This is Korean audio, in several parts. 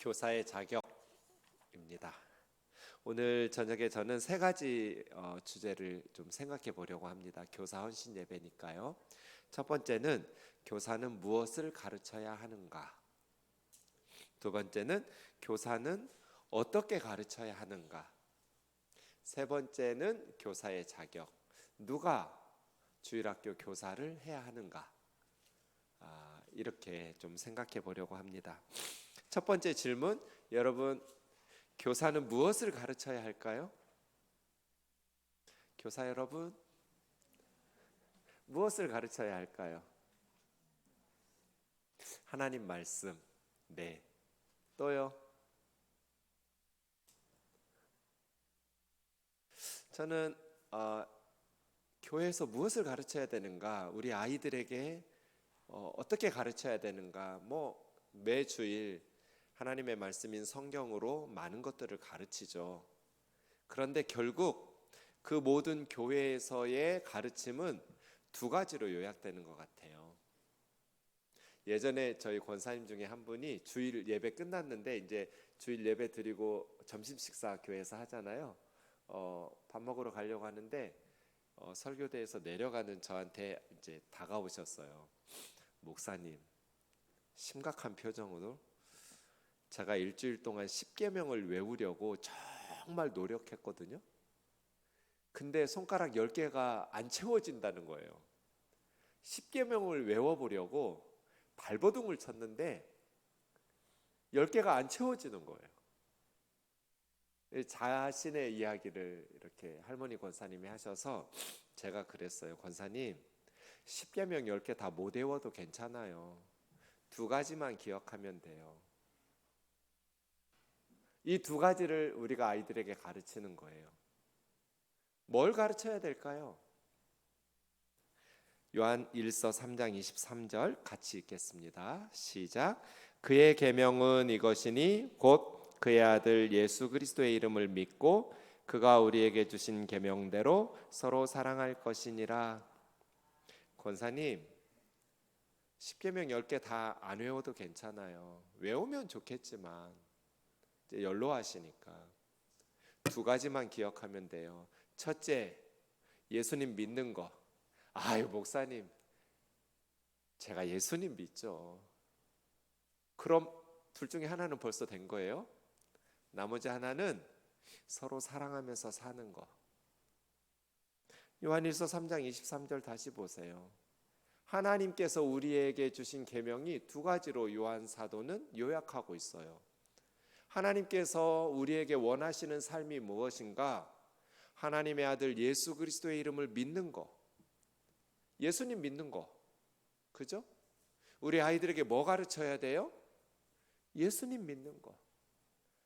교사의 자격입니다. 오늘 저녁에 저는 세 가지 주제를 좀 생각해 보려고 합니다. 교사 헌신 예배니까요. 첫 번째는 교사는 무엇을 가르쳐야 하는가? 두 번째는 교사는 어떻게 가르쳐야 하는가? 세 번째는 교사의 자격. 누가 주일학교 교사를 해야 하는가? 이렇게 좀 생각해 보려고 합니다. 첫 번째 질문, 여러분, 교사는 무엇을 가르쳐야 할까요? 교사 여러분, 무엇을 가르쳐야 할까요? 하나님 말씀. 네. 또요? 저는 교회에서 무엇을 가르쳐야 되는가, 우리 아이들에게 어떻게 가르쳐야 되는가, 매주일 하나님의 말씀인 성경으로 많은 것들을 가르치죠. 그런데 결국 그 모든 교회에서의 가르침은 두 가지로 요약되는 것 같아요. 예전에 저희 권사님 중에 한 분이 주일 예배 끝났는데 이제 주일 예배 드리고 점심 식사 교회에서 하잖아요. 밥 먹으러 가려고 하는데 설교대에서 내려가는 저한테 이제 다가오셨어요. 목사님, 심각한 표정으로 제가 일주일 동안 10계명을 외우려고 정말 노력했거든요. 근데 손가락 10개가 안 채워진다는 거예요. 10계명을 외워보려고 발버둥을 쳤는데 10개가 안 채워지는 거예요. 자신의 이야기를 이렇게 할머니 권사님이 하셔서 제가 그랬어요. 권사님, 10계명 10개 다 못 외워도 괜찮아요. 두 가지만 기억하면 돼요. 이 두 가지를 우리가 아이들에게 가르치는 거예요. 뭘 가르쳐야 될까요? 요한 1서 3장 23절 같이 읽겠습니다. 시작. 그의 계명은 이것이니 곧 그의 아들 예수 그리스도의 이름을 믿고 그가 우리에게 주신 계명대로 서로 사랑할 것이니라. 권사님, 10계명 10개 다 안 외워도 괜찮아요. 외우면 좋겠지만 이제 연로하시니까 두 가지만 기억하면 돼요. 첫째, 예수님 믿는 거. 아유, 목사님, 제가 예수님 믿죠. 그럼 둘 중에 하나는 벌써 된 거예요. 나머지 하나는 서로 사랑하면서 사는 거. 요한일서 3장 23절 다시 보세요. 하나님께서 우리에게 주신 계명이 두 가지로 요한 사도는 요약하고 있어요. 하나님께서 우리에게 원하시는 삶이 무엇인가? 하나님의 아들 예수 그리스도의 이름을 믿는 거. 예수님 믿는 거. 그죠? 우리 아이들에게 뭐 가르쳐야 돼요? 예수님 믿는 거.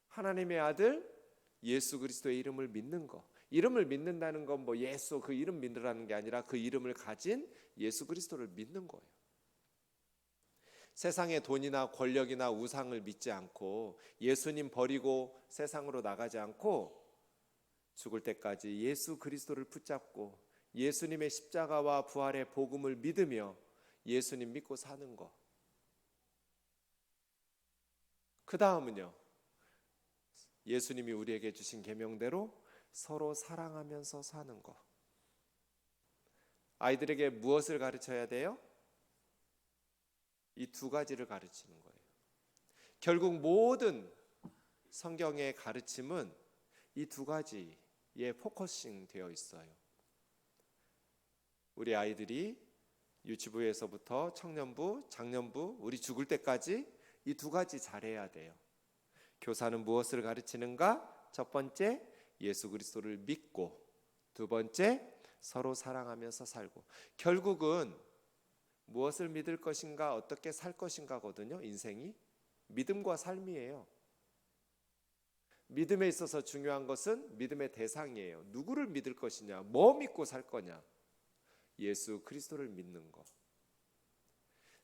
하나님의 아들 예수 그리스도의 이름을 믿는 거. 이름을 믿는다는 건 예수 그 이름 믿으라는 게 아니라 그 이름을 가진 예수 그리스도를 믿는 거예요. 세상의 돈이나 권력이나 우상을 믿지 않고 예수님 버리고 세상으로 나가지 않고 죽을 때까지 예수 그리스도를 붙잡고 예수님의 십자가와 부활의 복음을 믿으며 예수님 믿고 사는 거. 그 다음은요, 예수님이 우리에게 주신 계명대로 서로 사랑하면서 사는 거. 아이들에게 무엇을 가르쳐야 돼요? 이 두 가지를 가르치는 거예요. 결국 모든 성경의 가르침은 이 두 가지에 포커싱 되어 있어요. 우리 아이들이 유치부에서부터 청년부, 장년부, 우리 죽을 때까지 이 두 가지 잘해야 돼요. 교사는 무엇을 가르치는가? 첫 번째, 예수 그리스도를 믿고, 두 번째, 서로 사랑하면서 살고. 결국은 무엇을 믿을 것인가, 어떻게 살 것인가거든요. 인생이 믿음과 삶이에요. 믿음에 있어서 중요한 것은 믿음의 대상이에요. 누구를 믿을 것이냐, 뭐 믿고 살 거냐. 예수 그리스도를 믿는 것.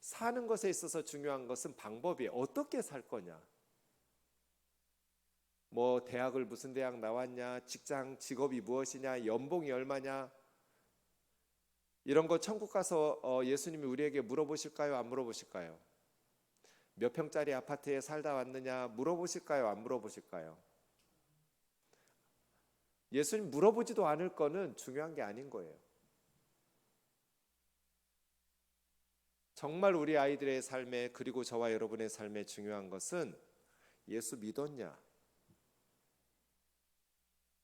사는 것에 있어서 중요한 것은 방법이에요. 어떻게 살 거냐. 대학을 무슨 대학 나왔냐, 직장 직업이 무엇이냐, 연봉이 얼마냐, 이런 거 천국 가서 예수님이 우리에게 물어보실까요? 안 물어보실까요? 몇 평짜리 아파트에 살다 왔느냐 물어보실까요? 안 물어보실까요? 예수님 물어보지도 않을 거는 중요한 게 아닌 거예요. 정말 우리 아이들의 삶에, 그리고 저와 여러분의 삶에 중요한 것은 예수 믿었냐?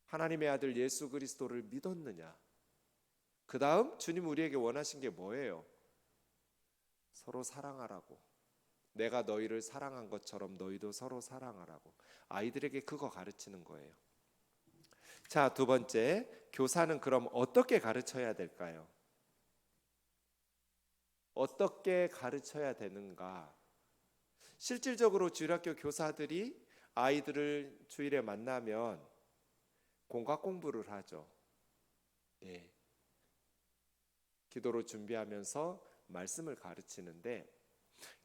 하나님의 아들 예수 그리스도를 믿었느냐? 그 다음 주님 우리에게 원하신 게 뭐예요? 서로 사랑하라고. 내가 너희를 사랑한 것처럼 너희도 서로 사랑하라고. 아이들에게 그거 가르치는 거예요. 자, 두 번째, 교사는 그럼 어떻게 가르쳐야 될까요? 어떻게 가르쳐야 되는가? 실질적으로 주일학교 교사들이 아이들을 주일에 만나면 공과 공부를 하죠. 예. 기도로 준비하면서 말씀을 가르치는데,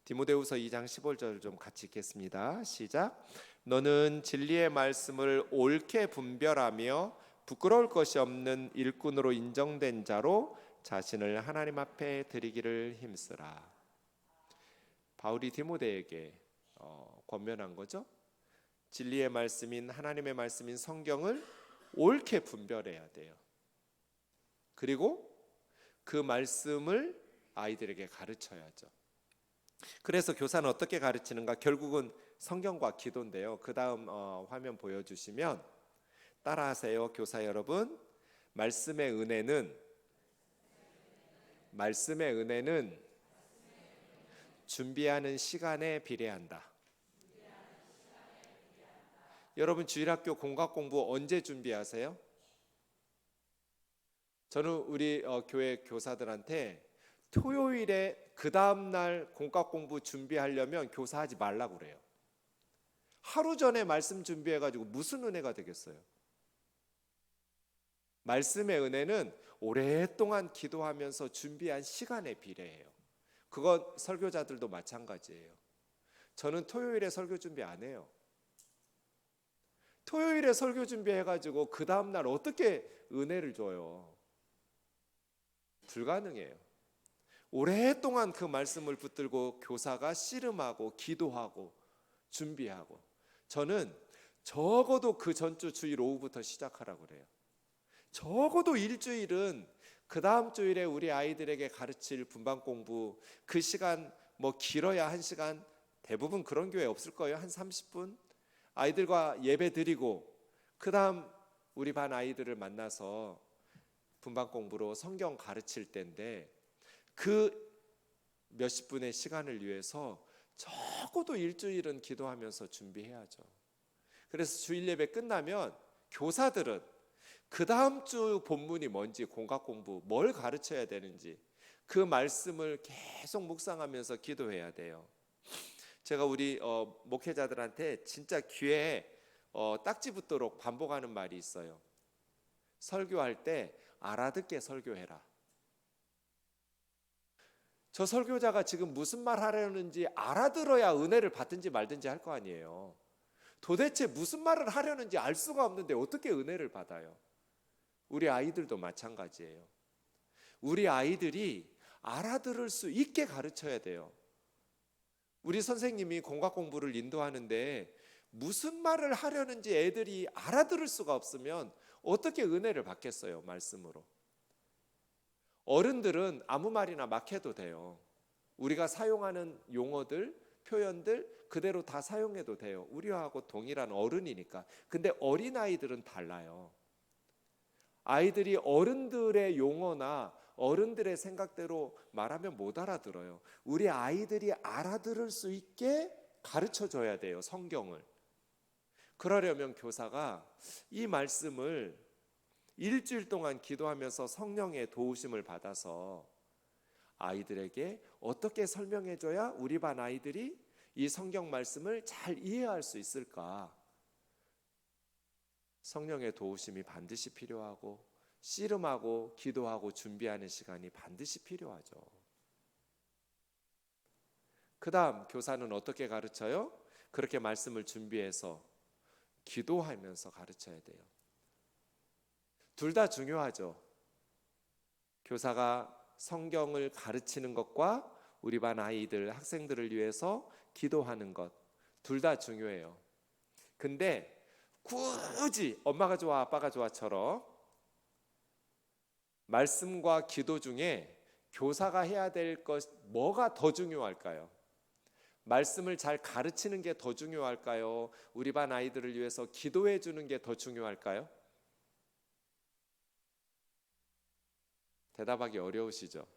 디모데후서 2장 15절 좀 같이 읽겠습니다. 시작. 너는 진리의 말씀을 옳게 분별하며 부끄러울 것이 없는 일꾼으로 인정된 자로 자신을 하나님 앞에 드리기를 힘쓰라. 바울이 디모데에게 권면한 거죠. 진리의 말씀인, 하나님의 말씀인 성경을 옳게 분별해야 돼요. 그리고 그 말씀을 아이들에게 가르쳐야죠. 그래서 교사는 어떻게 가르치는가? 결국은 성경과 기도인데요. 그 다음 화면 보여주시면 따라하세요. 교사 여러분, 말씀의 은혜는 준비하는 시간에 비례한다. 여러분 주일학교 공과 공부 언제 준비하세요? 저는 우리 교회 교사들한테 토요일에 그 다음날 공과 공부 준비하려면 교사하지 말라고 그래요. 하루 전에 말씀 준비해가지고 무슨 은혜가 되겠어요? 말씀의 은혜는 오랫동안 기도하면서 준비한 시간에 비례해요. 그건 설교자들도 마찬가지예요. 저는 토요일에 설교 준비 안 해요. 토요일에 설교 준비해가지고 그 다음날 어떻게 은혜를 줘요? 불가능해요. 오랫동안 그 말씀을 붙들고 교사가 씨름하고 기도하고 준비하고, 저는 적어도 그 전주 주일 오후부터 시작하라고 그래요. 적어도 일주일은 그 다음 주일에 우리 아이들에게 가르칠 분반 공부, 그 시간 뭐 길어야 1시간, 대부분 그런 교회 없을 거예요. 한 30분 아이들과 예배 드리고 그 다음 우리 반 아이들을 만나서 분반 공부로 성경 가르칠 때인데, 그 몇십 분의 시간을 위해서 적어도 일주일은 기도하면서 준비해야죠. 그래서 주일 예배 끝나면 교사들은 그 다음 주 본문이 뭔지, 공각 공부 뭘 가르쳐야 되는지 그 말씀을 계속 묵상하면서 기도해야 돼요. 제가 우리 목회자들한테 진짜 귀에 딱지 붙도록 반복하는 말이 있어요. 설교할 때 알아듣게 설교해라. 저 설교자가 지금 무슨 말 하려는지 알아들어야 은혜를 받든지 말든지 할 거 아니에요. 도대체 무슨 말을 하려는지 알 수가 없는데 어떻게 은혜를 받아요? 우리 아이들도 마찬가지예요. 우리 아이들이 알아들을 수 있게 가르쳐야 돼요. 우리 선생님이 공학 공부를 인도하는데 무슨 말을 하려는지 애들이 알아들을 수가 없으면 어떻게 은혜를 받겠어요? 말씀으로. 어른들은 아무 말이나 막 해도 돼요. 우리가 사용하는 용어들, 표현들 그대로 다 사용해도 돼요. 우리하고 동일한 어른이니까. 근데 어린아이들은 달라요. 아이들이 어른들의 용어나 어른들의 생각대로 말하면 못 알아들어요. 우리 아이들이 알아들을 수 있게 가르쳐 줘야 돼요, 성경을. 그러려면 교사가 이 말씀을 일주일 동안 기도하면서 성령의 도우심을 받아서 아이들에게 어떻게 설명해 줘야 우리 반 아이들이 이 성경 말씀을 잘 이해할 수 있을까? 성령의 도우심이 반드시 필요하고, 씨름하고 기도하고 준비하는 시간이 반드시 필요하죠. 그 다음 교사는 어떻게 가르쳐요? 그렇게 말씀을 준비해서 기도하면서 가르쳐야 돼요. 둘 다 중요하죠. 교사가 성경을 가르치는 것과 우리 반 아이들, 학생들을 위해서 기도하는 것, 둘 다 중요해요. 근데 굳이 엄마가 좋아 아빠가 좋아처럼 말씀과 기도 중에 교사가 해야 될 것 뭐가 더 중요할까요? 말씀을 잘 가르치는 게 더 중요할까요? 우리 반 아이들을 위해서 기도해 주는 게 더 중요할까요? 대답하기 어려우시죠?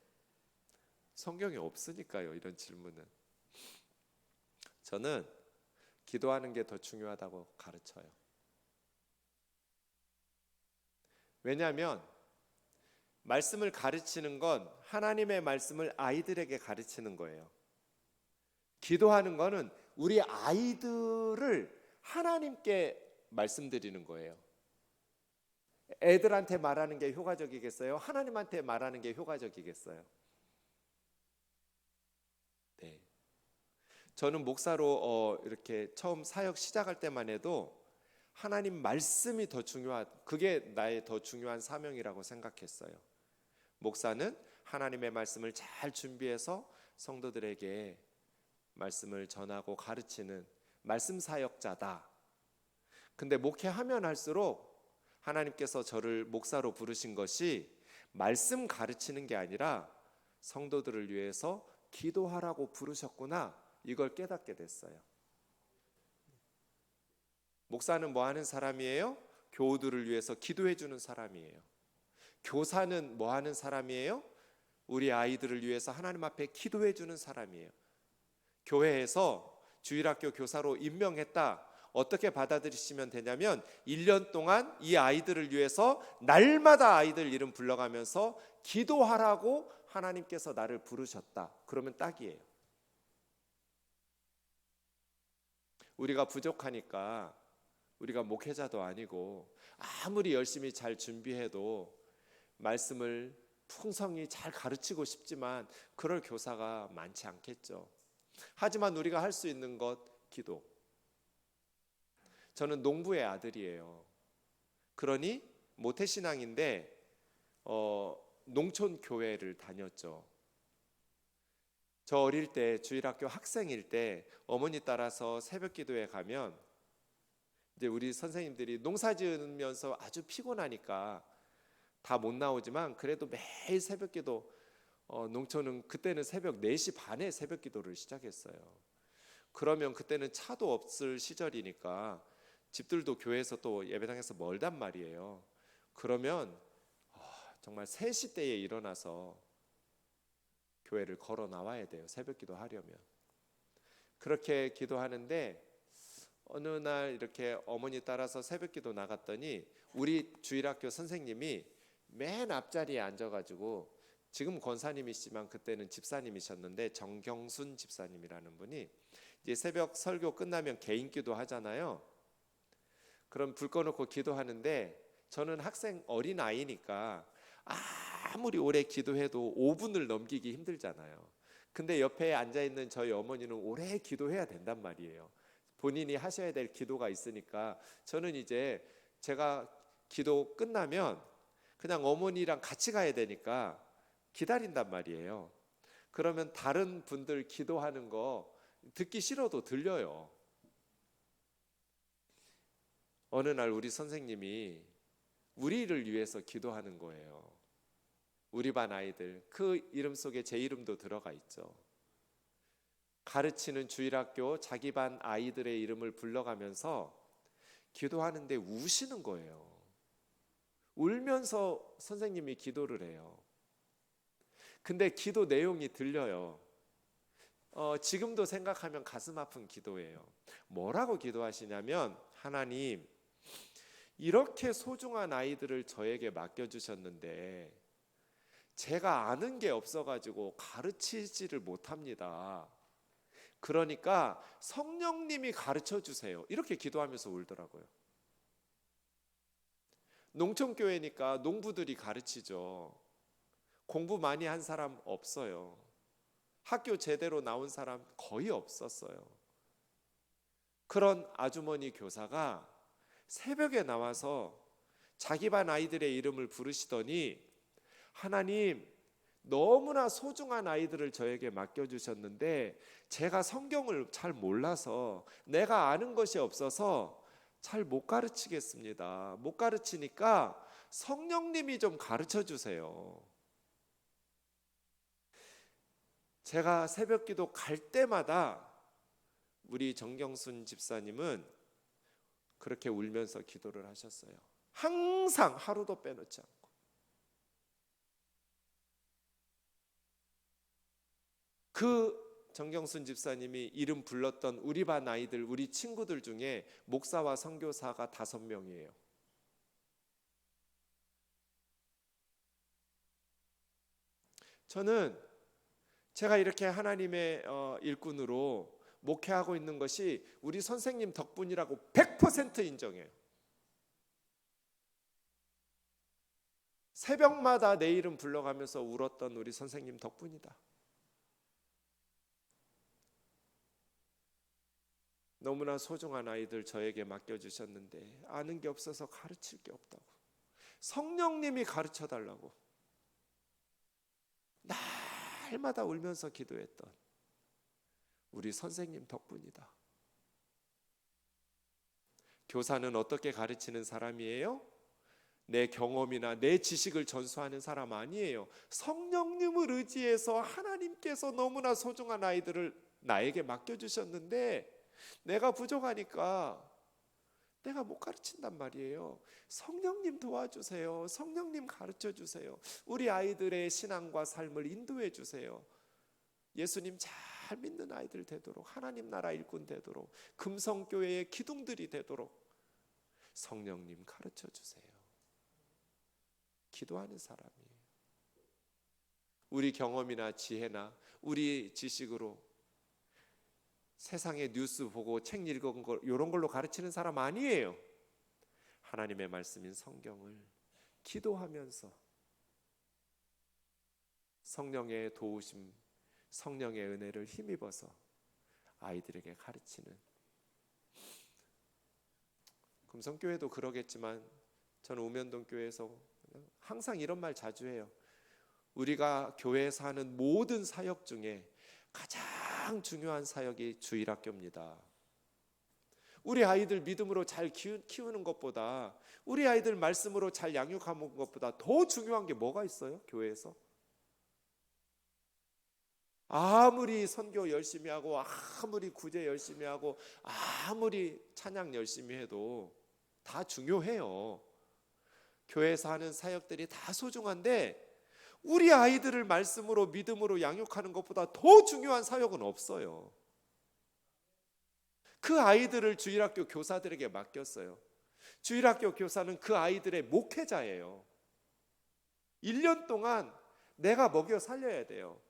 성경에 없으니까요, 이런 질문은. 저는 기도하는 게 더 중요하다고 가르쳐요. 왜냐하면 말씀을 가르치는 건 하나님의 말씀을 아이들에게 가르치는 거예요. 기도하는 거는 우리 아이들을 하나님께 말씀드리는 거예요. 애들한테 말하는 게 효과적이겠어요? 하나님한테 말하는 게 효과적이겠어요? 네. 저는 목사로 이렇게 처음 사역 시작할 때만 해도 하나님 말씀이 더 그게 나의 더 중요한 사명이라고 생각했어요. 목사는 하나님의 말씀을 잘 준비해서 성도들에게 말씀을 전하고 가르치는 말씀 사역자다. 근데 목회하면 할수록 하나님께서 저를 목사로 부르신 것이 말씀 가르치는 게 아니라 성도들을 위해서 기도하라고 부르셨구나, 이걸 깨닫게 됐어요. 목사는 뭐 하는 사람이에요? 교우들을 위해서 기도해 주는 사람이에요. 교사는 뭐 하는 사람이에요? 우리 아이들을 위해서 하나님 앞에 기도해 주는 사람이에요. 교회에서 주일학교 교사로 임명했다. 어떻게 받아들이시면 되냐면 1년 동안 이 아이들을 위해서 날마다 아이들 이름 불러가면서 기도하라고 하나님께서 나를 부르셨다. 그러면 딱이에요. 우리가 부족하니까, 우리가 목회자도 아니고 아무리 열심히 잘 준비해도 말씀을 풍성히 잘 가르치고 싶지만 그럴 교사가 많지 않겠죠. 하지만 우리가 할 수 있는 것, 기도. 저는 농부의 아들이에요. 그러니 모태신앙인데 농촌 교회를 다녔죠. 저 어릴 때 주일학교 학생일 때 어머니 따라서 새벽 기도에 가면 이제 우리 선생님들이 농사 지으면서 아주 피곤하니까 다 못 나오지만 그래도 매일 새벽 기도, 농촌은 그때는 새벽 4시 반에 새벽 기도를 시작했어요. 그러면 그때는 차도 없을 시절이니까 집들도 교회에서 또 예배당에서 멀단 말이에요. 그러면 정말 3시 때에 일어나서 교회를 걸어 나와야 돼요. 새벽 기도 하려면. 그렇게 기도하는데 어느 날 이렇게 어머니 따라서 새벽 기도 나갔더니 우리 주일학교 선생님이 맨 앞자리에 앉아가지고, 지금 권사님이시지만 그때는 집사님이셨는데 정경순 집사님이라는 분이 이제 새벽 설교 끝나면 개인 기도 하잖아요. 그럼 불 꺼놓고 기도하는데 저는 학생 어린 아이니까 아무리 오래 기도해도 5분을 넘기기 힘들잖아요. 근데 옆에 앉아있는 저희 어머니는 오래 기도해야 된단 말이에요. 본인이 하셔야 될 기도가 있으니까 저는 이제 제가 기도 끝나면 그냥 어머니랑 같이 가야 되니까 기다린단 말이에요. 그러면 다른 분들 기도하는 거 듣기 싫어도 들려요. 어느 날 우리 선생님이 우리를 위해서 기도하는 거예요. 우리 반 아이들, 그 이름 속에 제 이름도 들어가 있죠. 가르치는 주일학교 자기 반 아이들의 이름을 불러가면서 기도하는데 우시는 거예요. 울면서 선생님이 기도를 해요. 근데 기도 내용이 들려요. 지금도 생각하면 가슴 아픈 기도예요. 뭐라고 기도하시냐면, 하나님, 이렇게 소중한 아이들을 저에게 맡겨주셨는데 제가 아는 게 없어가지고 가르치지를 못합니다. 그러니까 성령님이 가르쳐 주세요. 이렇게 기도하면서 울더라고요. 농촌교회니까 농부들이 가르치죠. 공부 많이 한 사람 없어요. 학교 제대로 나온 사람 거의 없었어요. 그런 아주머니 교사가 새벽에 나와서 자기 반 아이들의 이름을 부르시더니, 하나님, 너무나 소중한 아이들을 저에게 맡겨주셨는데 제가 성경을 잘 몰라서 내가 아는 것이 없어서 잘 못 가르치겠습니다. 못 가르치니까 성령님이 좀 가르쳐 주세요. 제가 새벽기도 갈 때마다 우리 정경순 집사님은 그렇게 울면서 기도를 하셨어요. 항상 하루도 빼놓지 않고. 그 정경순 집사님이 이름 불렀던 우리 반 아이들, 우리 친구들 중에 목사와 선교사가 5명이에요. 저는 제가 이렇게 하나님의 일꾼으로 목회하고 있는 것이 우리 선생님 덕분이라고 100% 인정해요. 새벽마다 내 이름 불러가면서 울었던 우리 선생님 덕분이다. 너무나 소중한 아이들 저에게 맡겨주셨는데 아는 게 없어서 가르칠 게 없다고. 성령님이 가르쳐달라고 날마다 울면서 기도했던 우리 선생님 덕분이다. 교사는 어떻게 가르치는 사람이에요? 내 경험이나 내 지식을 전수하는 사람 아니에요. 성령님을 의지해서 하나님께서 너무나 소중한 아이들을 나에게 맡겨주셨는데 내가 부족하니까 내가 못 가르친단 말이에요. 성령님 도와주세요. 성령님 가르쳐 주세요. 우리 아이들의 신앙과 삶을 인도해 주세요. 예수님 잘 믿는 아이들 되도록, 하나님 나라 일꾼 되도록, 금성교회의 기둥들이 되도록 성령님 가르쳐 주세요. 기도하는 사람이에요. 우리 경험이나 지혜나 우리 지식으로 세상의 뉴스 보고 책 읽은 거 이런 걸로 가르치는 사람 아니에요. 하나님의 말씀인 성경을 기도하면서 성령의 도우심, 성령의 은혜를 힘입어서 아이들에게 가르치는. 금성교회도 그러겠지만 저는 우면동 교회에서 항상 이런 말 자주 해요. 우리가 교회에서 하는 모든 사역 중에 가장 중요한 사역이 주일학교입니다. 우리 아이들 믿음으로 잘 키우는 것보다, 우리 아이들 말씀으로 잘 양육하는 것보다 더 중요한 게 뭐가 있어요? 교회에서 아무리 선교 열심히 하고 아무리 구제 열심히 하고 아무리 찬양 열심히 해도 다 중요해요. 교회에서 하는 사역들이 다 소중한데 우리 아이들을 말씀으로 믿음으로 양육하는 것보다 더 중요한 사역은 없어요. 그 아이들을 주일학교 교사들에게 맡겼어요. 주일학교 교사는 그 아이들의 목회자예요. 1년 동안 내가 먹여 살려야 돼요.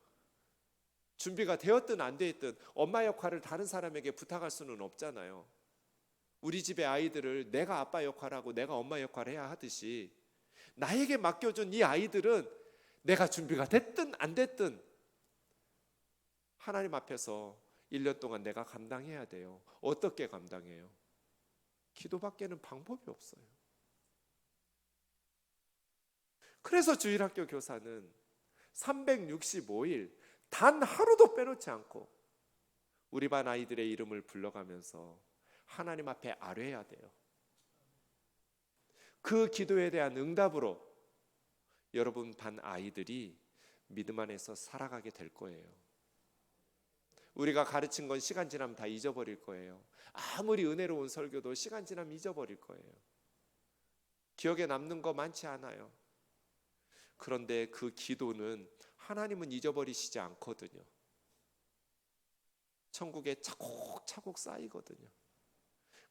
준비가 되었든 안 되었든 엄마 역할을 다른 사람에게 부탁할 수는 없잖아요. 우리 집의 아이들을 내가 아빠 역할하고 내가 엄마 역할을 해야 하듯이 나에게 맡겨준 이 아이들은 내가 준비가 됐든 안 됐든 하나님 앞에서 1년 동안 내가 감당해야 돼요. 어떻게 감당해요? 기도밖에는 방법이 없어요. 그래서 주일학교 교사는 365일 단 하루도 빼놓지 않고 우리 반 아이들의 이름을 불러가면서 하나님 앞에 아뢰야 돼요. 그 기도에 대한 응답으로 여러분 반 아이들이 믿음 안에서 살아가게 될 거예요. 우리가 가르친 건 시간 지나면 다 잊어버릴 거예요. 아무리 은혜로운 설교도 시간 지나면 잊어버릴 거예요. 기억에 남는 거 많지 않아요. 그런데 그 기도는 하나님은 잊어버리시지 않거든요. 천국에 차곡차곡 쌓이거든요.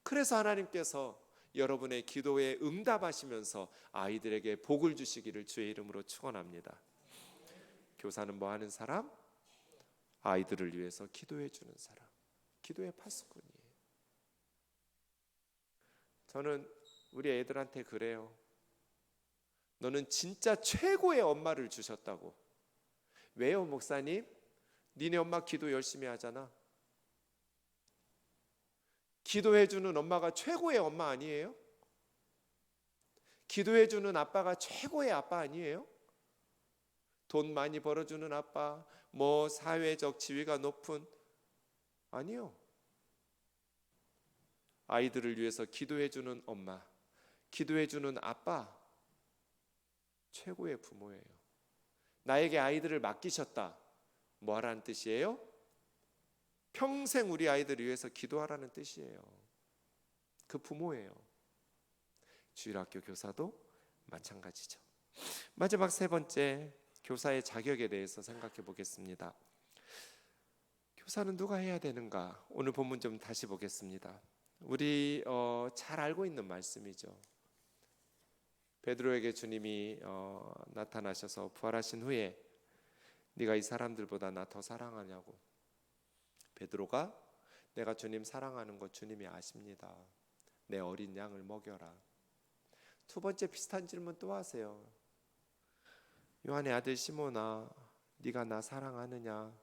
그래서 하나님께서 여러분의 기도에 응답하시면서 아이들에게 복을 주시기를 주의 이름으로 축원합니다. 교사는 뭐 하는 사람? 아이들을 위해서 기도해 주는 사람. 기도의 파수꾼이에요. 저는 우리 애들한테 그래요. 너는 진짜 최고의 엄마를 주셨다고. 왜요, 목사님? 니네 엄마 기도 열심히 하잖아. 기도해주는 엄마가 최고의 엄마 아니에요? 기도해주는 아빠가 최고의 아빠 아니에요? 돈 많이 벌어주는 아빠, 뭐 사회적 지위가 높은, 아니요. 아이들을 위해서 기도해주는 엄마, 기도해주는 아빠, 최고의 부모예요. 나에게 아이들을 맡기셨다. 뭐 하라는 뜻이에요? 평생 우리 아이들을 위해서 기도하라는 뜻이에요. 그 부모예요. 주일학교 교사도 마찬가지죠. 마지막 세 번째, 교사의 자격에 대해서 생각해 보겠습니다. 교사는 누가 해야 되는가? 오늘 본문 좀 다시 보겠습니다. 우리 잘 알고 있는 말씀이죠. 베드로에게 주님이 나타나셔서 부활하신 후에 네가 이 사람들보다 나 더 사랑하냐고. 베드로가 내가 주님 사랑하는 거 주님이 아십니다. 내 어린 양을 먹여라. 두 번째 비슷한 질문 또 하세요. 요한의 아들 시몬아, 네가 나 사랑하느냐?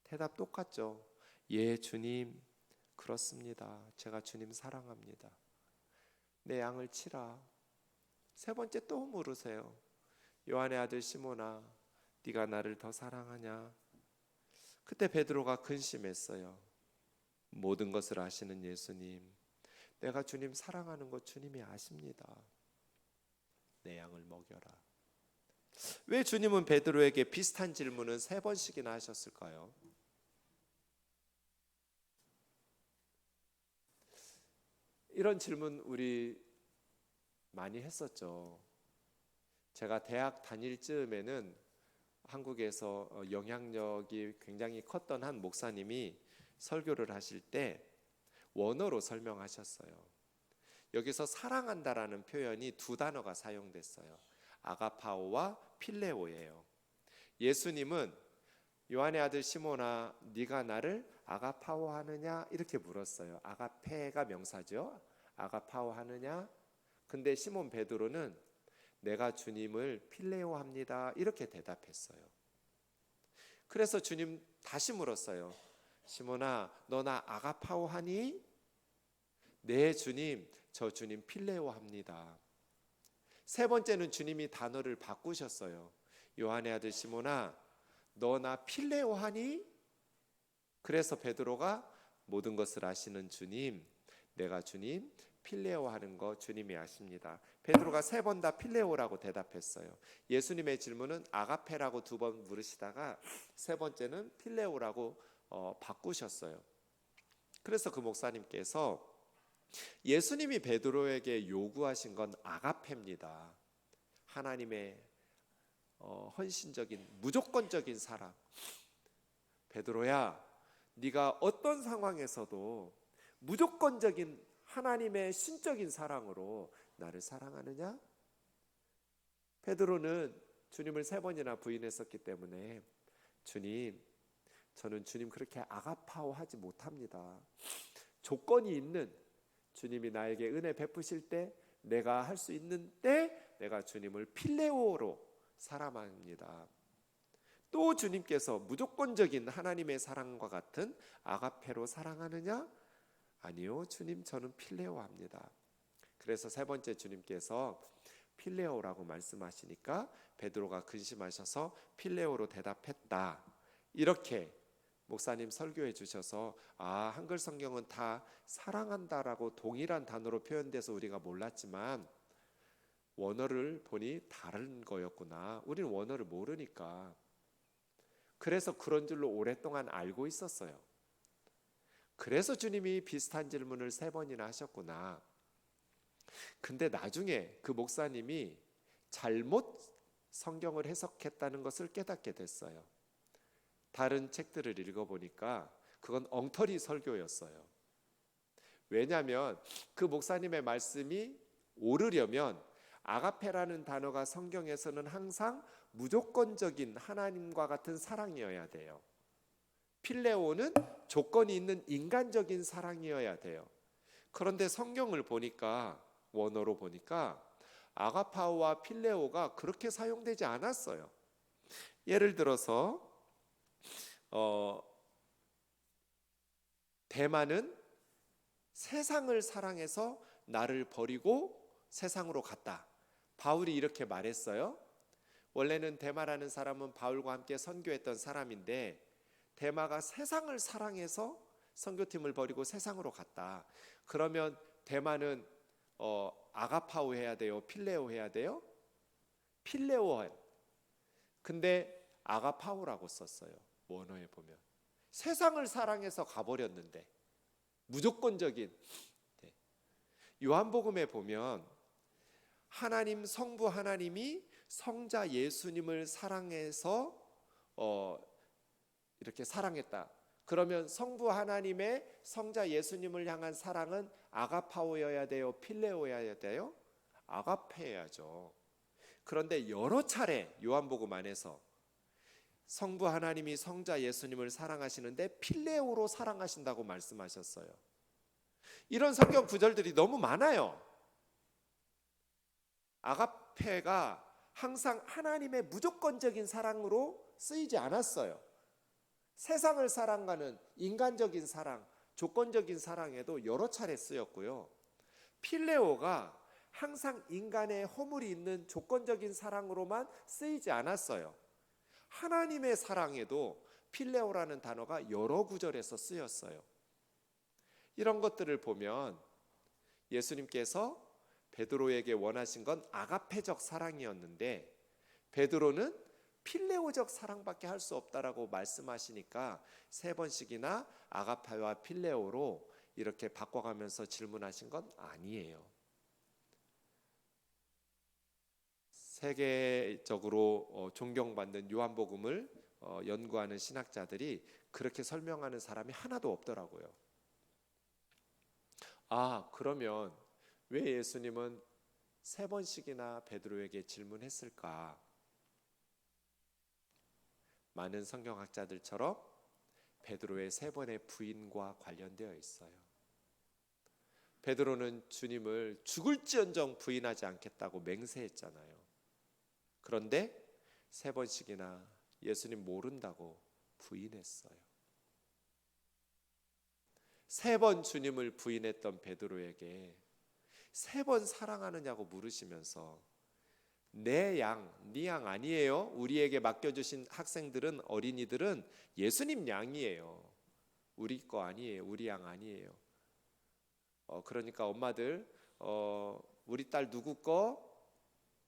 대답 똑같죠. 예, 주님, 그렇습니다. 제가 주님 사랑합니다. 내 양을 치라. 세 번째 또 물으세요. 요한의 아들 시몬아, 네가 나를 더 사랑하냐? 그때 베드로가 근심했어요. 모든 것을 아시는 예수님, 내가 주님 사랑하는 거 주님이 아십니다. 내 양을 먹여라. 왜 주님은 베드로에게 비슷한 질문은 세 번씩이나 하셨을까요? 이런 질문 우리 많이 했었죠. 제가 대학 다닐 즈음에는 한국에서 영향력이 굉장히 컸던 한 목사님이 설교를 하실 때 원어로 설명하셨어요. 여기서 사랑한다라는 표현이 두 단어가 사용됐어요. 아가파오와 필레오예요. 예수님은 요한의 아들 시몬아, 네가 나를 아가파오 하느냐? 이렇게 물었어요. 아가페가 명사죠. 아가파오 하느냐? 근데 시몬 베드로는 내가 주님을 필레오 합니다. 이렇게 대답했어요. 그래서 주님 다시 물었어요. 시몬아, 너 나 아가파오 하니? 네, 주님, 저 주님 필레오 합니다. 세 번째는 주님이 단어를 바꾸셨어요. 요한의 아들 시몬아, 너 나 필레오 하니? 그래서 베드로가 모든 것을 아시는 주님, 내가 주님 필레오 하는 거 주님이 아십니다. 베드로가 세 번 다 필레오라고 대답했어요. 예수님의 질문은 아가페라고 두 번 물으시다가 세 번째는 필레오라고 바꾸셨어요. 그래서 그 목사님께서 예수님이 베드로에게 요구하신 건 아가페입니다. 하나님의 헌신적인 무조건적인 사랑. 베드로야, 네가 어떤 상황에서도 무조건적인 하나님의 신적인 사랑으로 나를 사랑하느냐? 베드로는 주님을 세 번이나 부인했었기 때문에 주님, 저는 주님 그렇게 아가파오 하지 못합니다. 조건이 있는 주님이 나에게 은혜 베푸실 때, 내가 할 수 있는 때 내가 주님을 필레오로 사랑합니다. 또 주님께서 무조건적인 하나님의 사랑과 같은 아가페로 사랑하느냐? 아니요, 주님 저는 필레오 합니다. 그래서 세 번째 주님께서 필레오라고 말씀하시니까 베드로가 근심하셔서 필레오로 대답했다. 이렇게 목사님 설교해 주셔서 한글 성경은 다 사랑한다라고 동일한 단어로 표현돼서 우리가 몰랐지만 원어를 보니 다른 거였구나. 우리는 원어를 모르니까. 그래서 그런 줄로 오랫동안 알고 있었어요. 그래서 주님이 비슷한 질문을 세 번이나 하셨구나. 근데 나중에 그 목사님이 잘못 성경을 해석했다는 것을 깨닫게 됐어요. 다른 책들을 읽어보니까 그건 엉터리 설교였어요. 왜냐하면 그 목사님의 말씀이 옳으려면 아가페라는 단어가 성경에서는 항상 무조건적인 하나님과 같은 사랑이어야 돼요. 필레오는 조건이 있는 인간적인 사랑이어야 돼요. 그런데 성경을 보니까, 원어로 보니까 아가파오와 필레오가 그렇게 사용되지 않았어요. 예를 들어서 대만은 세상을 사랑해서 나를 버리고 세상으로 갔다. 바울이 이렇게 말했어요. 원래는 데마라는 사람은 바울과 함께 선교했던 사람인데 데마가 세상을 사랑해서 선교팀을 버리고 세상으로 갔다. 그러면 데마는 아가파오 해야 돼요? 필레오 해야 돼요? 필레오. 근데 아가파오라고 썼어요. 원어에 보면. 세상을 사랑해서 가버렸는데 무조건적인. 요한복음에 보면 하나님 성부 하나님이 성자 예수님을 사랑해서 이렇게 사랑했다. 그러면 성부 하나님의 성자 예수님을 향한 사랑은 아가파오여야 돼요? 필레오여야 돼요? 아가페여야죠. 그런데 여러 차례 요한복음 안에서 성부 하나님이 성자 예수님을 사랑하시는데 필레오로 사랑하신다고 말씀하셨어요. 이런 성경 구절들이 너무 많아요. 아가페가 항상 하나님의 무조건적인 사랑으로 쓰이지 않았어요. 세상을 사랑하는 인간적인 사랑, 조건적인 사랑에도 여러 차례 쓰였고요. 필레오가 항상 인간의 허물이 있는 조건적인 사랑으로만 쓰이지 않았어요. 하나님의 사랑에도 필레오라는 단어가 여러 구절에서 쓰였어요. 이런 것들을 보면 예수님께서 베드로에게 원하신 건 아가페적 사랑이었는데 베드로는 필레오적 사랑밖에 할 수 없다라고 말씀하시니까 3번씩이나 아가페와 필레오로 이렇게 바꿔가면서 질문하신 건 아니에요. 세계적으로 존경받는 요한복음을 연구하는 신학자들이 그렇게 설명하는 사람이 하나도 없더라고요. 그러면 왜 예수님은 3번씩이나 베드로에게 질문했을까? 많은 성경학자들처럼 베드로의 3번의 부인과 관련되어 있어요. 베드로는 주님을 죽을지언정 부인하지 않겠다고 맹세했잖아요. 그런데 3번씩이나 예수님 모른다고 부인했어요. 3번 주님을 부인했던 베드로에게 3번 사랑하느냐고 물으시면서 내 양, 네 양 아니에요? 우리에게 맡겨주신 학생들은 어린이들은 예수님 양이에요. 우리 거 아니에요. 우리 양 아니에요. 그러니까 엄마들 우리 딸 누구 거?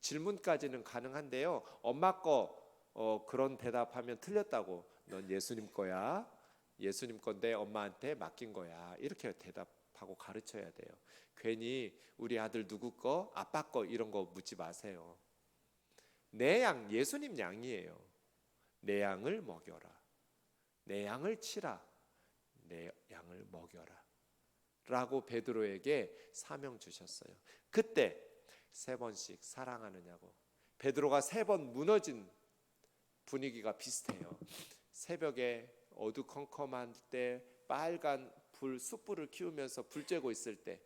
질문까지는 가능한데요. 엄마 거 그런 대답하면 틀렸다고. 넌 예수님 거야. 예수님 건데 엄마한테 맡긴 거야. 이렇게 대답하고 가르쳐야 돼요. 괜히 우리 아들 누구 거? 아빠 거 이런 거 묻지 마세요. 내 양, 예수님 양이에요. 내 양을 먹여라. 내 양을 치라. 내 양을 먹여라. 라고 베드로에게 사명 주셨어요. 그때 3번씩 사랑하느냐고. 베드로가 3번 무너진 분위기가 비슷해요. 새벽에 어두컴컴한 때 빨간 숯불을 키우면서 불 쬐고 있을 때,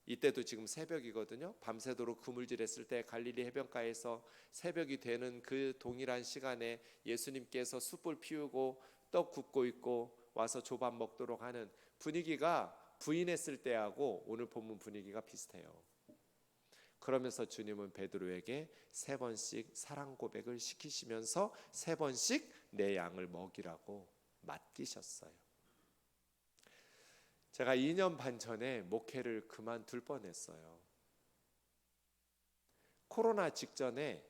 이때도 지금 새벽이거든요. 밤새도록 그물질했을 때 갈릴리 해변가에서 새벽이 되는 그 동일한 시간에 예수님께서 숯불 피우고 떡 굽고 있고 와서 조밥 먹도록 하는 분위기가 부인했을 때하고 오늘 본문 분위기가 비슷해요. 그러면서 주님은 베드로에게 3번씩 사랑 고백을 시키시면서 3번씩 내 양을 먹이라고 맡기셨어요. 제가 2년 반 전에 목회를 그만둘 뻔했어요. 코로나 직전에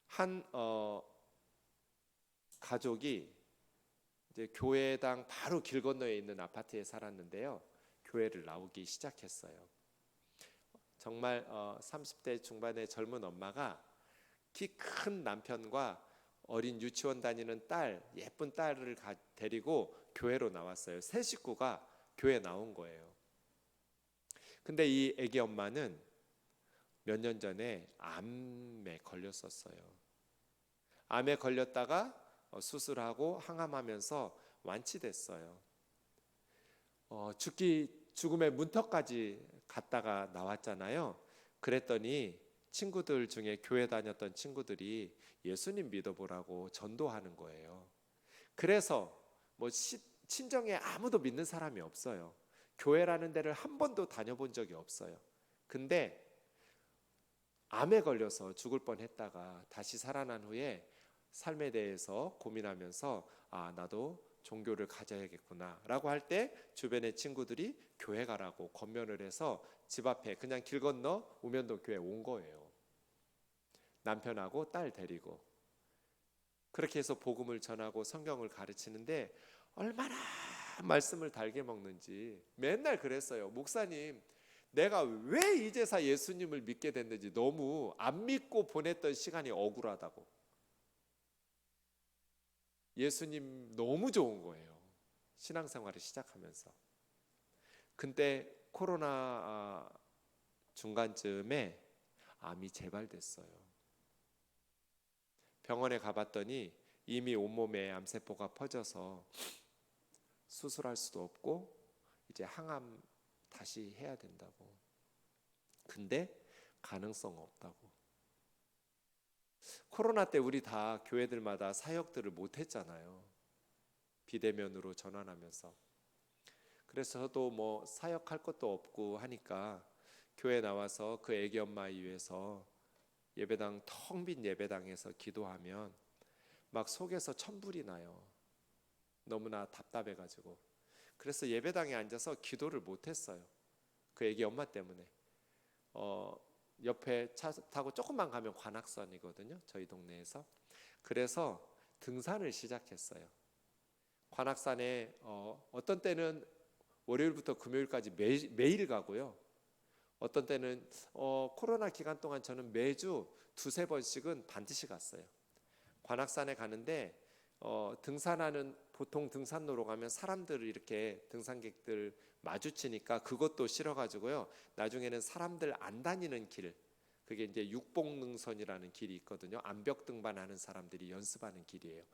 한 가족이 이제 교회당 바로 길 건너에 있는 아파트에 살았는데요. 교회를 나오기 시작했어요. 정말 30대 중반의 젊은 엄마가 키 큰 남편과 어린 유치원 다니는 딸, 예쁜 딸을 데리고 교회로 나왔어요. 세 식구가 교회 나온 거예요. 근데 이 애기 엄마는 몇 년 전에 암에 걸렸었어요. 암에 걸렸다가 수술하고 항암하면서 완치됐어요. 죽음의 문턱까지 갔다가 나왔잖아요. 그랬더니 친구들 중에 교회 다녔던 친구들이 예수님 믿어보라고 전도하는 거예요. 그래서 친정에 아무도 믿는 사람이 없어요. 교회라는 데를 한 번도 다녀본 적이 없어요. 근데 암에 걸려서 죽을 뻔했다가 다시 살아난 후에 삶에 대해서 고민하면서 나도 종교를 가져야겠구나 라고 할 때 주변의 친구들이 교회 가라고 권면을 해서 집 앞에 그냥 길 건너 우면동 교회 온 거예요. 남편하고 딸 데리고. 그렇게 해서 복음을 전하고 성경을 가르치는데 얼마나 말씀을 달게 먹는지 맨날 그랬어요. 목사님, 내가 왜 이제서 예수님을 믿게 됐는지 너무 안 믿고 보냈던 시간이 억울하다고. 예수님 너무 좋은 거예요. 신앙생활을 시작하면서. 근데 코로나 중간쯤에 암이 재발됐어요. 병원에 가봤더니 이미 온몸에 암세포가 퍼져서 수술할 수도 없고 이제 항암 다시 해야 된다고. 근데 가능성 없다고. 코로나 때 우리 다 교회들마다 사역들을 못 했잖아요. 비대면으로 전환하면서. 그래서 저도 뭐 사역할 것도 없고 하니까 교회 나와서 그 애기 엄마 위해서 예배당 텅 빈 예배당에서 기도하면 막 속에서 천불이 나요. 너무나 답답해가지고. 그래서 예배당에 앉아서 기도를 못했어요. 그 애기 엄마 때문에. 옆에 차 타고 조금만 가면 관악산이거든요. 저희 동네에서. 그래서 등산을 시작했어요. 관악산에 어떤 때는 월요일부터 금요일까지 매일 가고요. 어떤 때는 코로나 기간 동안 저는 매주 두세 번씩은 반드시 갔어요. 관악산에 가는데 등산하는 보통 등산로로 가면 사람들을 이렇게 등산객들 마주치니까 그것도 싫어가지고요. 나중에는 사람들 안 다니는 길, 그게 이제 육봉능선이라는 길이 있거든요. 암벽 등반하는 사람들이 연습하는 길이에요.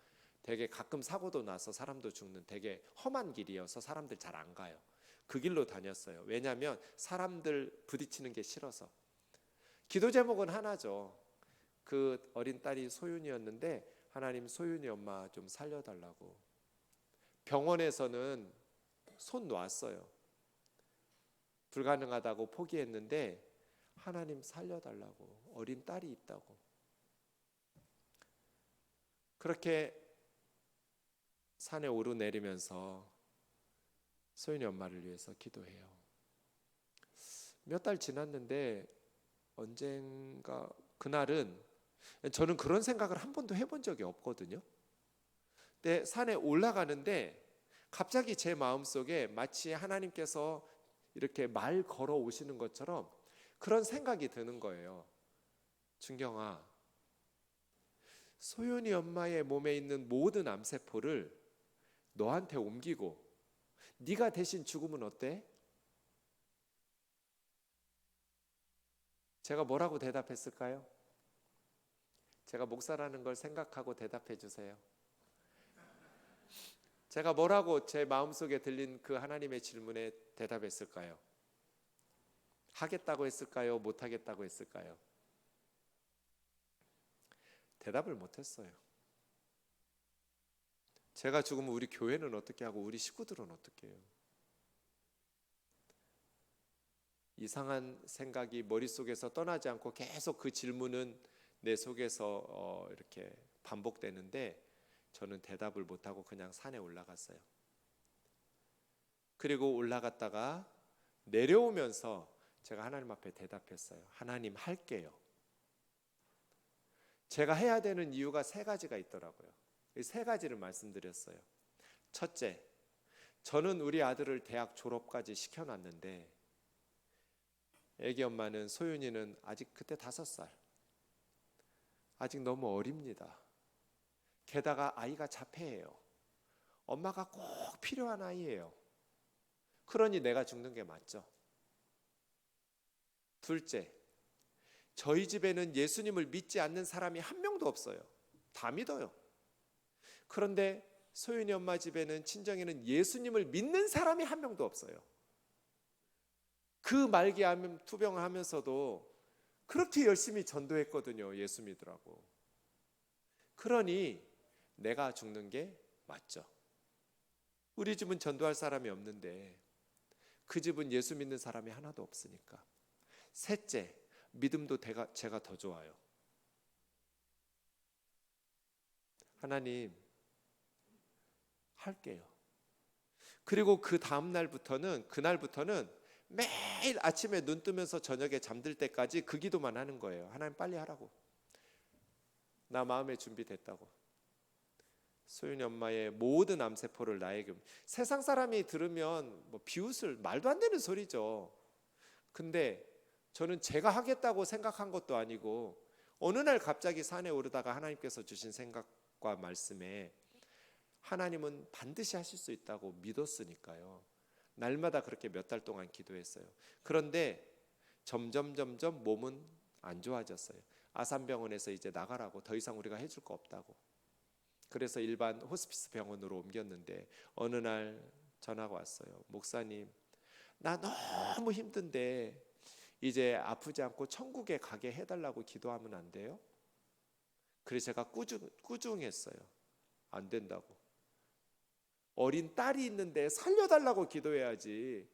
되게 가끔 사고도 나서 사람도 죽는 되게 험한 길이어서 사람들 잘 안 가요. 그 길로 다녔어요. 왜냐하면 사람들 부딪히는 게 싫어서. 기도 제목은 하나죠. 그 어린 딸이 소윤이었는데 하나님 소윤이 엄마 좀 살려달라고. 병원에서는 손 놨어요. 불가능하다고 포기했는데 하나님 살려달라고. 어린 딸이 있다고. 그렇게 산에 오르내리면서 소윤이 엄마를 위해서 기도해요. 몇 달 지났는데 언젠가 그날은 저는 그런 생각을 한 번도 해본 적이 없거든요. 근데 산에 올라가는데 갑자기 제 마음속에 마치 하나님께서 이렇게 말 걸어 오시는 것처럼 그런 생각이 드는 거예요. 준경아, 소윤이 엄마의 몸에 있는 모든 암세포를 너한테 옮기고 네가 대신 죽으면 어때? 제가 뭐라고 대답했을까요? 제가 목사라는 걸 생각하고 대답해 주세요. 제가 뭐라고 제 마음속에 들린 그 하나님의 질문에 대답했을까요? 하겠다고 했을까요? 못하겠다고 했을까요? 대답을 못했어요. 제가 죽으면 우리 교회는 어떻게 하고 우리 식구들은 어떻게 해요? 이상한 생각이 머릿속에서 떠나지 않고 계속 그 질문은 내 속에서 이렇게 반복되는데 저는 대답을 못하고 그냥 산에 올라갔어요. 그리고 올라갔다가 내려오면서 제가 하나님 앞에 대답했어요. 하나님, 할게요. 제가 해야 되는 이유가 세 가지가 있더라고요. 이 세 가지를 말씀드렸어요. 첫째, 저는 우리 아들을 대학 졸업까지 시켜놨는데 애기 엄마는 소윤이는 아직 그때 5살. 아직 너무 어립니다. 게다가 아이가 자폐예요. 엄마가 꼭 필요한 아이예요. 그러니 내가 죽는 게 맞죠. 둘째, 저희 집에는 예수님을 믿지 않는 사람이 한 명도 없어요. 다 믿어요. 그런데 소윤이 엄마 집에는 친정에는 예수님을 믿는 사람이 한 명도 없어요. 그 말기암 투병을 하면서도 그렇게 열심히 전도했거든요. 예수 믿으라고. 그러니 내가 죽는 게 맞죠. 우리 집은 전도할 사람이 없는데 그 집은 예수 믿는 사람이 하나도 없으니까. 셋째, 믿음도 제가 더 좋아요. 하나님 할게요. 그리고 그 다음 날부터는 그날부터는 매일 아침에 눈 뜨면서 저녁에 잠들 때까지 그 기도만 하는 거예요. 하나님 빨리 하라고. 나 마음의 준비됐다고. 소윤이 엄마의 모든 암세포를 나에게. 세상 사람이 들으면 뭐 비웃을 말도 안 되는 소리죠. 근데 저는 제가 하겠다고 생각한 것도 아니고 어느 날 갑자기 산에 오르다가 하나님께서 주신 생각과 말씀에 하나님은 반드시 하실 수 있다고 믿었으니까요. 날마다 그렇게 몇 달 동안 기도했어요. 그런데 점점 몸은 안 좋아졌어요. 아산병원에서 이제 나가라고, 더 이상 우리가 해줄 거 없다고. 그래서 일반 호스피스 병원으로 옮겼는데 어느 날 전화가 왔어요. 목사님, 나 너무 힘든데 이제 아프지 않고 천국에 가게 해달라고 기도하면 안 돼요? 그래서 제가 꾸중했어요. 안 된다고. 어린 딸이 있는데 살려달라고 기도해야지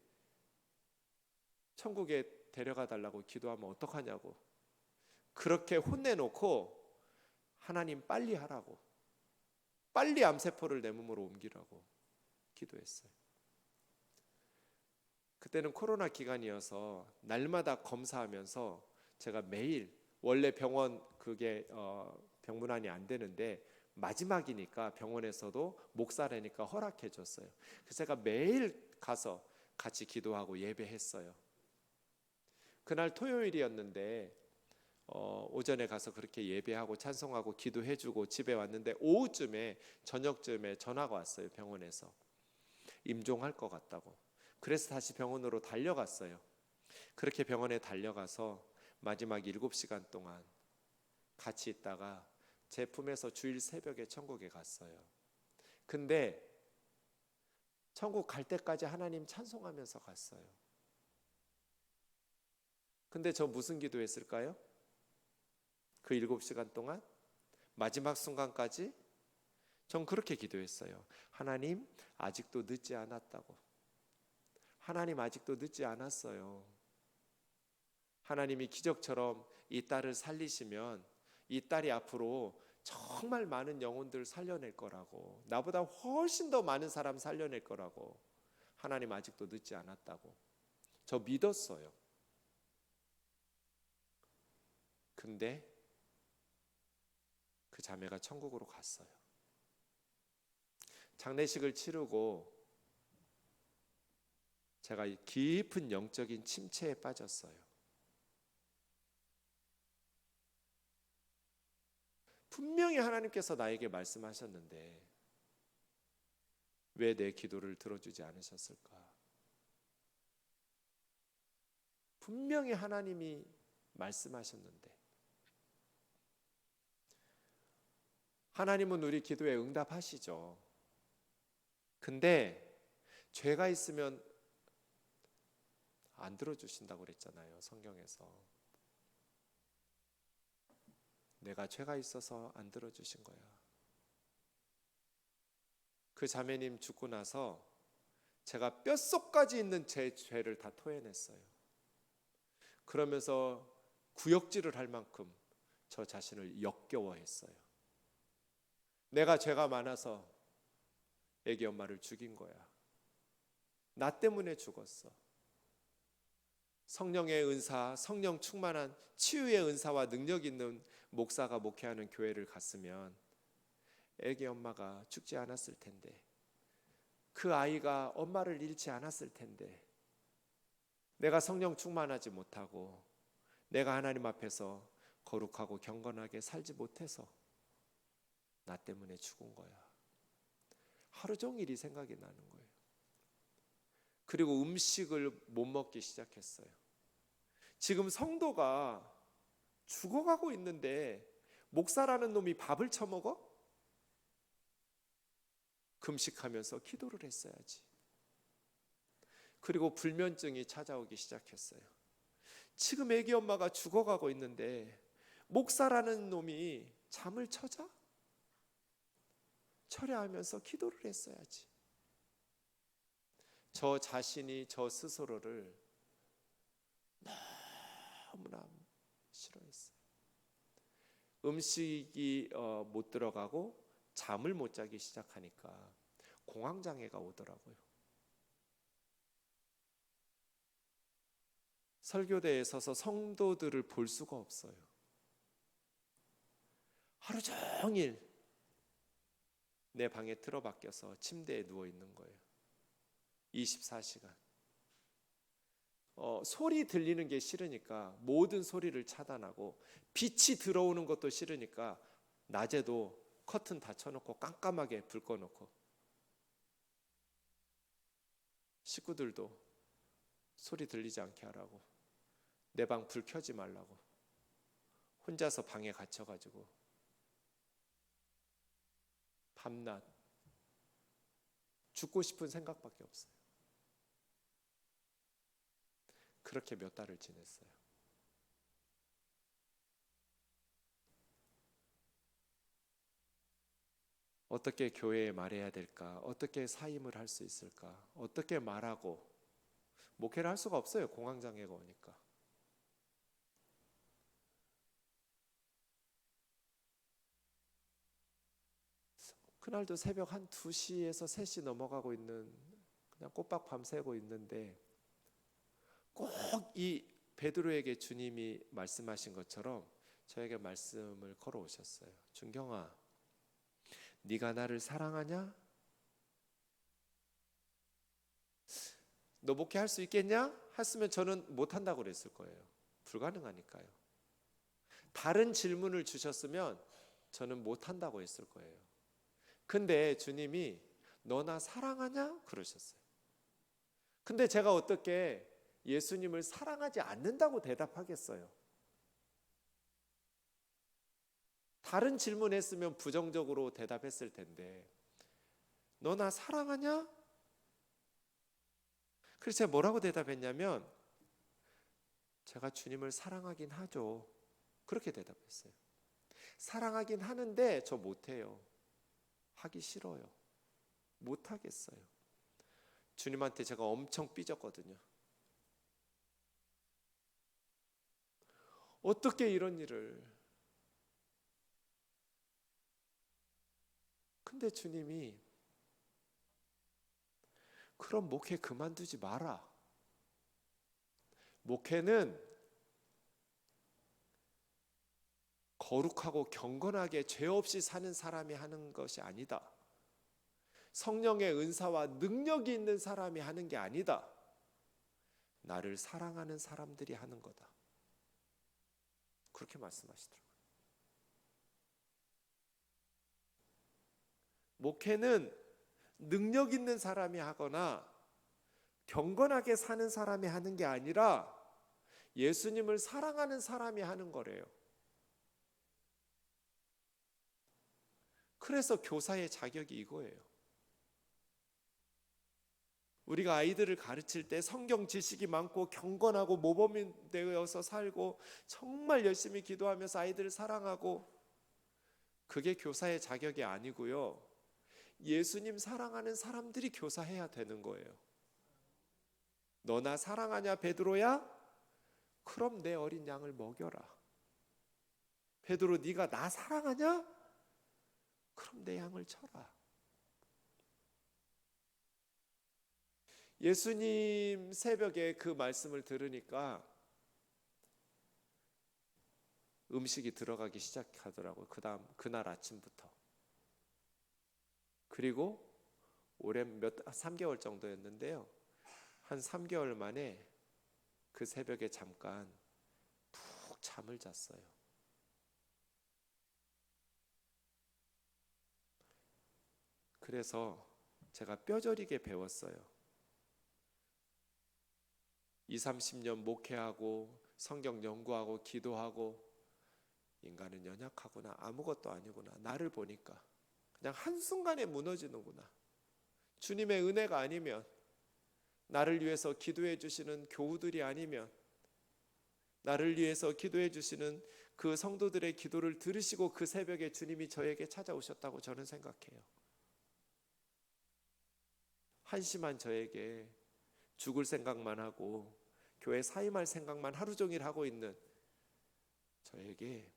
천국에 데려가 달라고 기도하면 어떡하냐고. 그렇게 혼내놓고 하나님 빨리 하라고, 빨리 암세포를 내 몸으로 옮기라고 기도했어요. 그때는 코로나 기간이어서 날마다 검사하면서 제가 매일, 원래 병원 그게 병문안이 안 되는데 마지막이니까 병원에서도 목사라니까 허락해 줬어요. 그래서 제가 매일 가서 같이 기도하고 예배했어요. 그날 토요일이었는데 오전에 가서 그렇게 예배하고 찬송하고 기도해주고 집에 왔는데 오후쯤에, 저녁쯤에 전화가 왔어요. 병원에서 임종할 것 같다고. 그래서 다시 병원으로 달려갔어요. 그렇게 병원에 달려가서 마지막 7시간 동안 같이 있다가 제 품에서 주일 새벽에 천국에 갔어요. 근데 천국 갈 때까지 하나님 찬송하면서 갔어요. 근데 저 무슨 기도했을까요? 그 7시간 동안 마지막 순간까지 전 그렇게 기도했어요. 하나님 아직도 늦지 않았다고. 하나님 아직도 늦지 않았어요. 하나님이 기적처럼 이 딸을 살리시면 이 딸이 앞으로 정말 많은 영혼들 살려낼 거라고, 나보다 훨씬 더 많은 사람 살려낼 거라고. 하나님 아직도 늦지 않았다고 저 믿었어요. 근데 그 자매가 천국으로 갔어요. 장례식을 치르고 제가 깊은 영적인 침체에 빠졌어요. 분명히 하나님께서 나에게 말씀하셨는데 왜 내 기도를 들어주지 않으셨을까? 분명히 하나님이 말씀하셨는데. 하나님은 우리 기도에 응답하시죠. 근데 죄가 있으면 안 들어주신다고 그랬잖아요. 성경에서. 내가 죄가 있어서 안 들어주신 거야. 그 자매님 죽고 나서 제가 뼛속까지 있는 제 죄를 다 토해냈어요. 그러면서 구역질을 할 만큼 저 자신을 역겨워했어요. 내가 죄가 많아서 애기 엄마를 죽인 거야. 나 때문에 죽었어. 성령의 은사, 성령 충만한 치유의 은사와 능력 있는 목사가 목회하는 교회를 갔으면 애기 엄마가 죽지 않았을 텐데, 그 아이가 엄마를 잃지 않았을 텐데, 내가 성령 충만하지 못하고 내가 하나님 앞에서 거룩하고 경건하게 살지 못해서 나 때문에 죽은 거야. 하루 종일 이 생각이 나는 거예요. 그리고 음식을 못 먹기 시작했어요. 지금 성도가 죽어가고 있는데 목사라는 놈이 밥을 처먹어? 금식하면서 기도를 했어야지. 그리고 불면증이 찾아오기 시작했어요. 지금 애기 엄마가 죽어가고 있는데 목사라는 놈이 잠을 쳐자? 철야하면서 기도를 했어야지. 저 자신이 저 스스로를 너무나 싫어했어요. 음식이 못 들어가고 잠을 못 자기 시작하니까 공황장애가 오더라고요. 설교대에 서서 성도들을 볼 수가 없어요. 하루 종일 내 방에 틀어박혀서 침대에 누워 있는 거예요. 24시간. 소리 들리는 게 싫으니까 모든 소리를 차단하고, 빛이 들어오는 것도 싫으니까 낮에도 커튼 다 쳐놓고 깜깜하게 불 꺼놓고, 식구들도 소리 들리지 않게 하라고, 내 방 불 켜지 말라고, 혼자서 방에 갇혀가지고 밤낮 죽고 싶은 생각밖에 없어요. 그렇게 몇 달을 지냈어요. 어떻게 교회에 말해야 될까? 어떻게 사임을 할 수 있을까? 어떻게 말하고 목회를 할 수가 없어요. 공황장애가 오니까. 그날도 새벽 한 2시에서 3시 넘어가고 있는, 그냥 꼬박 밤새고 있는데, 꼭 이 베드로에게 주님이 말씀하신 것처럼 저에게 말씀을 걸어오셨어요. 준경아, 네가 나를 사랑하냐? 너 목회할 수 있겠냐? 했으면 저는 못한다고 그랬을 거예요. 불가능하니까요. 다른 질문을 주셨으면 저는 못한다고 했을 거예요. 근데 주님이 너 나 사랑하냐? 그러셨어요. 근데 제가 어떻게 예수님을 사랑하지 않는다고 대답하겠어요? 다른 질문했으면 부정적으로 대답했을 텐데, 너 나 사랑하냐? 그래서 제가 뭐라고 대답했냐면, 제가 주님을 사랑하긴 하죠. 그렇게 대답했어요. 사랑하긴 하는데 저 못해요. 하기 싫어요. 못하겠어요. 주님한테 제가 엄청 삐졌거든요. 어떻게 이런 일을. 근데 주님이 그럼 목회 그만두지 마라. 목회는 거룩하고 경건하게 죄 없이 사는 사람이 하는 것이 아니다. 성령의 은사와 능력이 있는 사람이 하는 게 아니다. 나를 사랑하는 사람들이 하는 거다. 그렇게 말씀하시더라고요. 목회는 능력 있는 사람이 하거나 경건하게 사는 사람이 하는 게 아니라 예수님을 사랑하는 사람이 하는 거래요. 그래서 교사의 자격이 이거예요. 우리가 아이들을 가르칠 때 성경 지식이 많고 경건하고 모범이 되어서 살고 정말 열심히 기도하면서 아이들을 사랑하고, 그게 교사의 자격이 아니고요. 예수님 사랑하는 사람들이 교사해야 되는 거예요. 너나 사랑하냐 베드로야? 그럼 내 어린 양을 먹여라. 베드로, 네가 나 사랑하냐? 그럼 내 양을 쳐라. 예수님 새벽에 그 말씀을 들으니까 음식이 들어가기 시작하더라고요. 그날 아침부터. 그리고 올해 3개월 정도였는데요. 한 3개월 만에 그 새벽에 잠깐 푹 잠을 잤어요. 그래서 제가 뼈저리게 배웠어요. 20-30년 목회하고 성경 연구하고 기도하고, 인간은 연약하구나, 아무것도 아니구나, 나를 보니까 그냥 한순간에 무너지는구나. 주님의 은혜가 아니면, 나를 위해서 기도해 주시는 교우들이 아니면, 나를 위해서 기도해 주시는 그 성도들의 기도를 들으시고 그 새벽에 주님이 저에게 찾아오셨다고 저는 생각해요. 한심한 저에게 죽을 생각만 하고 교회 사임할 생각만 하루 종일 하고 있는 저에게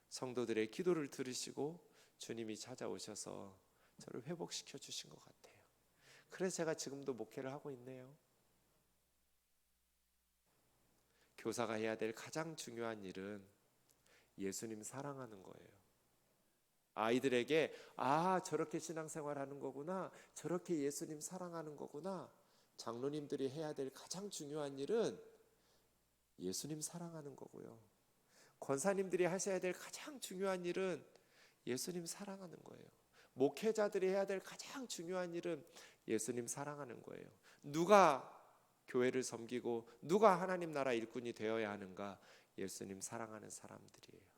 성도들의 기도를 들으시고 주님이 찾아오셔서 저를 회복시켜 주신 것 같아요. 그래서 제가 지금도 목회를 하고 있네요. 교사가 해야 될 가장 중요한 일은 예수님 사랑하는 거예요. 아이들에게 저렇게 신앙생활하는 거구나, 저렇게 예수님 사랑하는 거구나. 장로님들이 해야 될 가장 중요한 일은 예수님 사랑하는 거고요. 권사님들이 하셔야 될 가장 중요한 일은 예수님 사랑하는 거예요. 목회자들이 해야 될 가장 중요한 일은 예수님 사랑하는 거예요. 누가 교회를 섬기고 누가 하나님 나라 일꾼이 되어야 하는가? 예수님 사랑하는 사람들이에요.